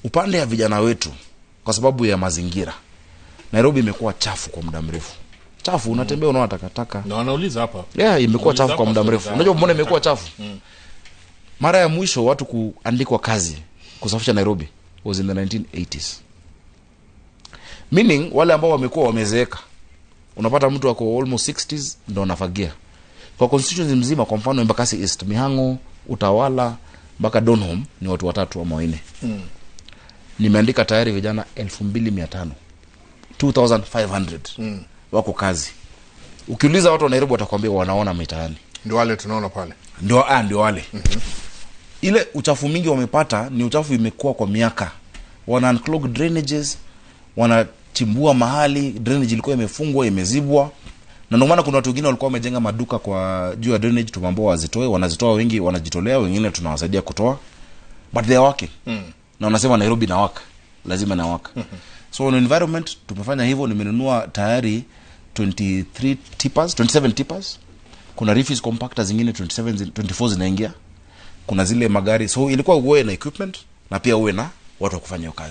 Upande ya vijana wetu, kwa sababu ya mazingira, Nairobi imekuwa chafu kwa muda mrefu. Chafu, unatembea unaona takataka. Na wanauliza hapa. Yeah, imekuwa chafu kwa muda mrefu. Unajua mbona imekuwa chafu? Mara ya mwisho watu kuandikwa kazi kusafisha Nairobi was in the 1980s. Meaning wale ambao wamekuwa wamezeeka. Unapata mtu wako almost 60s ndio anafagia. Kwa constituency mzima, kwa mfano Embakasi East, Mihango, Utawala, mpaka Donholm ni watu 3 ama 4. Nimeandika tayari vijana 2500. 2500 wako kazi. Ukiuliza watu wa Nairobi watakwambia wanaona mitaani. Ndio wale tunaona pale. Ndio wale. Ile uchafu mingi wamepata ni uchafu imekuwa kwa miaka. Wana unclog drainages, wanatimbua mahali drainage ilikuwa imefungwa, imezibwa. Na ndio maana kuna watu wengine walikuwa wamejenga maduka kwa juu ya drainage, tumeambiwa wazitoe, wanazitoa wengi, wanajitolea, wengine tunawasaidia kutoa. But they are working. Na wanasema Nairobi na waka, lazima na waka. So on environment tumefanya hivyo, nimenunua tayari 27 tippers. Kuna refuse compactors zingine 24 zinaingia. Kuna zile magari. So ilikuwa uwe na equipment na pia uwe na watu wa kufanya kazi.